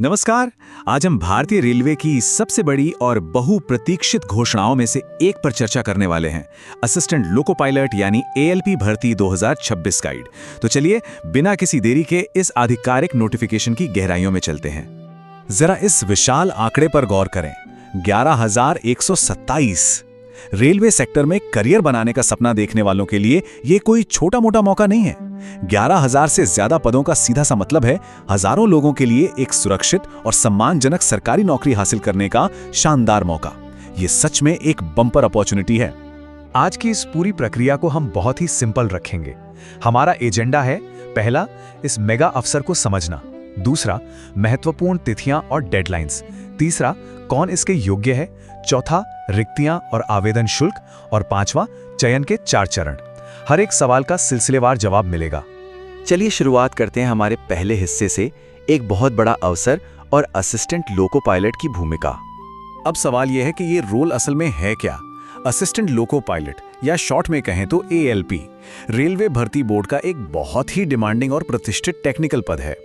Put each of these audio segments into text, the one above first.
नमस्कार। आज हम भारतीय रेलवे की सबसे बड़ी और बहुप्रतीक्षित घोषणाओं में से एक पर चर्चा करने वाले हैं, असिस्टेंट लोको पायलट यानी एएलपी भर्ती 2026 गाइड। तो चलिए बिना किसी देरी के इस आधिकारिक नोटिफिकेशन की गहराइयों में चलते हैं। जरा इस विशाल आंकड़े पर गौर करें, 11,127। रेलवे सेक्टर में करियर बनाने का सपना देखने वालों के लिए ये कोई छोटा मोटा मौका नहीं है। 11,000 से ज्यादा पदों का सीधा सा मतलब है हजारों लोगों के लिए एक सुरक्षित और सम्मानजनक सरकारी नौकरी हासिल करने का शानदार मौका। ये सच में एक बम्पर अपॉर्चुनिटी है। आज की इस पूरी प्रक्रिया को हम बहुत ही सिंपल रखेंगे। हमारा एजेंडा है, पहला, इस मेगा अवसर को समझना, दूसरा, महत्वपूर्ण तिथियां और डेडलाइंस, तीसरा, कौन इसके योग्य है, चौथा, रिक्तियां और आवेदन शुल्क, और पांचवा, चयन के 4 चरण। हर एक सवाल का सिलसिलेवार जवाब मिलेगा। चलिए शुरुआत करते हैं हमारे पहले हिस्से से, एक बहुत बड़ा अवसर और असिस्टेंट लोको पायलट की भूमिका। अब सवाल यह है कि ये रोल असल में है क्या। असिस्टेंट लोको पायलट या शॉर्ट में कहें तो एएलपी रेलवे भर्ती बोर्ड का एक बहुत ही डिमांडिंग और प्रतिष्ठित टेक्निकल पद है।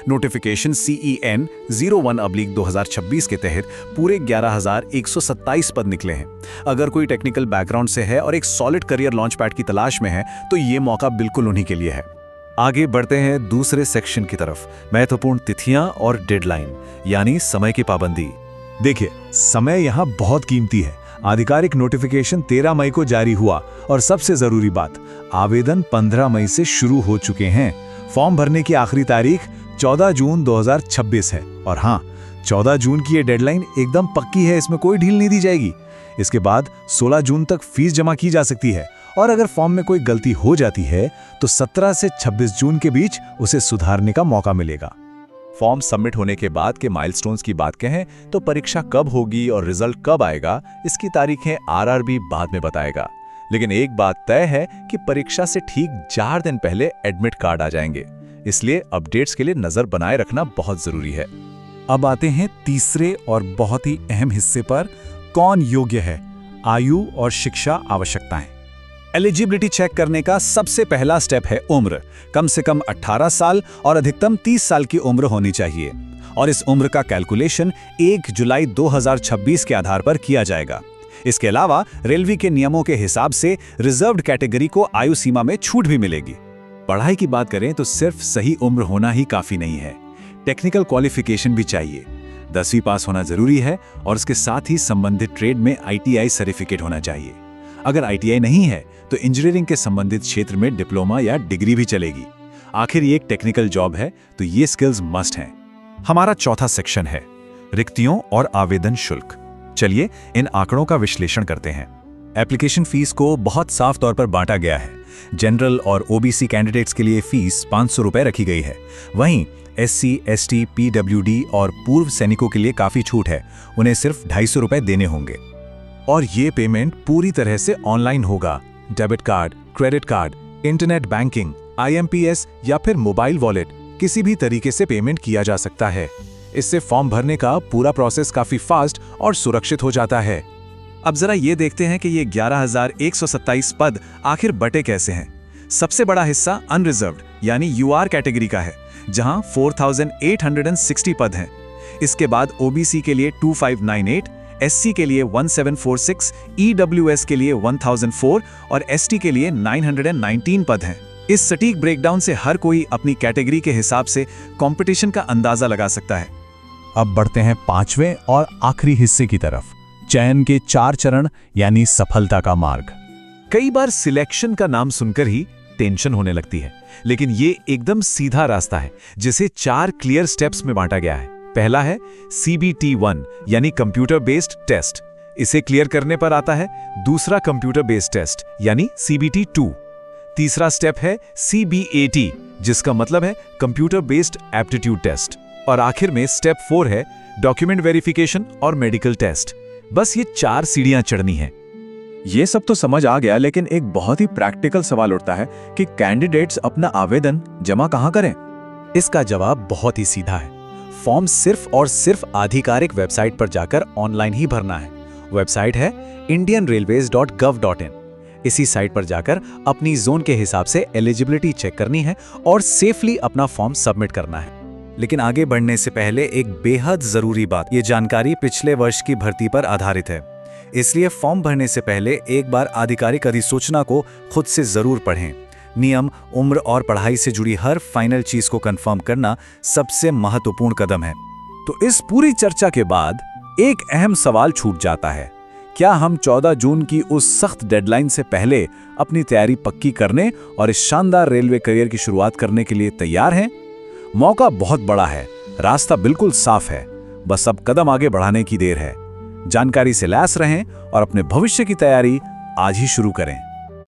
नोटिफिकेशन CEN 01/2026 के तहत पूरे 11,127 पद निकले हैं। अगर कोई टेक्निकल बैकग्राउंड से है और एक सॉलिड करियर लॉन्च पैड की तलाश में है तो ये मौका बिल्कुल उन्हीं के लिए है। आगे बढ़ते हैं दूसरे सेक्शन की तरफ, महत्वपूर्ण तिथियां और डेडलाइन यानी समय की पाबंदी। देखिए, समय यहाँ बहुत कीमती है। आधिकारिक नोटिफिकेशन 13 मई को जारी हुआ और सबसे जरूरी बात, आवेदन 15 मई से शुरू हो चुके हैं। फॉर्म भरने की आखिरी तारीख 14 जून 2026 है। और हाँ, 14 जून की ये डेडलाइन एकदम पक्की है, इसमें कोई ढील नहीं दी जाएगी। इसके बाद 16 जून तक फीस जमा की जा सकती है और अगर फॉर्म में कोई गलती हो जाती है तो 17 से 26 जून के बीच उसे सुधारने का मौका मिलेगा। फॉर्म सबमिट होने के बाद के माइलस्टोन्स की बात कहें तो परीक्षा कब होगी और रिजल्ट कब आएगा, इसकी तारीखें RRB बाद में बताएगा। लेकिन एक बात तय है कि परीक्षा से ठीक 4 दिन पहले एडमिट कार्ड आ जाएंगे, इसलिए अपडेट्स के लिए नजर बनाए रखना बहुत जरूरी है। अब आते हैं तीसरे और बहुत ही अहम हिस्से पर, कौन योग्य है, आयु और शिक्षा आवश्यकताएं। एलिजिबिलिटी चेक करने का सबसे पहला स्टेप है उम्र। कम से कम 18 साल और अधिकतम 30 साल की उम्र होनी चाहिए और इस उम्र का कैलकुलेशन 1 जुलाई 2026 के आधार पर किया जाएगा। इसके अलावा रेलवे के नियमों के हिसाब से रिजर्व्ड कैटेगरी को आयु सीमा में छूट भी मिलेगी। पढ़ाई की बात करें तो सिर्फ सही उम्र होना ही काफी नहीं है, टेक्निकल क्वालिफिकेशन भी चाहिए। 10वीं पास होना जरूरी है और इसके साथ ही संबंधित ट्रेड में ITI सर्टिफिकेट होना चाहिए। अगर ITI नहीं है तो इंजीनियरिंग के संबंधित क्षेत्र में डिप्लोमा या डिग्री भी चलेगी। आखिर ये एक टेक्निकल जॉब है तो ये स्किल्स मस्ट हैं। हमारा चौथा सेक्शन है रिक्तियों और आवेदन शुल्क। चलिए इन आंकड़ों का विश्लेषण करते हैं। एप्लीकेशन फीस को बहुत साफ तौर पर बांटा गया है। जनरल और OBC कैंडिडेट्स के लिए फीस 500 रुपए रखी गई है। वहीं SC, ST, PWD और पूर्व सैनिकों के लिए काफी छूट है, उन्हें सिर्फ 250 रुपए देने होंगे। और ये पेमेंट पूरी तरह से ऑनलाइन होगा। Debit card, credit card, internet banking, IMPS या फिर मोबाइल वॉलेट, किसी भी तरीके से पेमेंट किया जा सकता है। इससे फॉर्म भरने का पूरा प्रोसेस काफी फास्ट और सुरक्षित हो जाता है। अब जरा ये देखते हैं कि ये 11,127 पद आखिर बटे कैसे हैं। सबसे बड़ा हिस्सा अनरिजर्व्ड यानी UR कैटेगरी का है, जहां 4,860 पद हैं। इसके बाद OBC के लिए 2,598, SC के लिए 1,746, EWS के लिए 1,004 और ST के लिए 919 पद हैं। इस सटीक ब्रेकडाउन से हर कोई अपनी कैटेगरी के हिसाब से कंपटीशन का अंदाजा लगा सकता है। अब बढ़ते हैं 5वें और आखिरी हिस्से की तरफ, चयन के 4 चरण यानी सफलता का मार्ग। कई बार सिलेक्शन का नाम सुनकर ही टेंशन होने लगती है, लेकिन ये एकदम सीधा रास्ता है जिसे 4 क्लियर स्टेप्स में बांटा गया है। पहला है CBT1 यानी कंप्यूटर बेस्ड टेस्ट। इसे क्लियर करने पर आता है दूसरा कंप्यूटर बेस्ड टेस्ट यानी CBT2। तीसरा स्टेप है CBAT जिसका मतलब है कंप्यूटर बेस्ड एप्टीट्यूड टेस्ट। और आखिर में स्टेप 4 है डॉक्यूमेंट वेरिफिकेशन और मेडिकल टेस्ट। बस ये 4 सीढ़ियां चढ़नी हैं। ये सब तो समझ आ गया, लेकिन एक बहुत ही प्रैक्टिकल सवाल उठता है कि कैंडिडेट्स अपना आवेदन जमा कहां करें। इसका जवाब बहुत ही सीधा है। फॉर्म सिर्फ और सिर्फ आधिकारिक वेबसाइट पर जाकर ऑनलाइन ही भरना है। वेबसाइट है indianrailways.gov.in। इसी साइट पर जाकर अपनी जोन के हिसाब से एलिजिबिलिटी चेक करनी है और सेफली अपना फॉर्म सबमिट करना है। लेकिन आगे बढ़ने से पहले एक बेहद जरूरी बात, ये जानकारी पिछले वर्ष की भर्ती पर आधारित है, इसलिए फॉर्म भरने से पहले एक बार आधिकारिक अधिसूचना को खुद से जरूर पढ़ें। नियम, उम्र और पढ़ाई से जुड़ी हर फाइनल चीज को कंफर्म करना सबसे महत्वपूर्ण कदम है। तो इस पूरी चर्चा के बाद एक अहम सवाल छूट जाता है, क्या हम 14 जून की उस सख्त डेडलाइन से पहले अपनी तैयारी पक्की करने और इस शानदार रेलवे करियर की शुरुआत करने के लिए तैयार हैं? मौका बहुत बड़ा है, रास्ता बिल्कुल साफ है, बस अब कदम आगे बढ़ाने की देर है। जानकारी से लैस रहें और अपने भविष्य की तैयारी आज ही शुरू करें।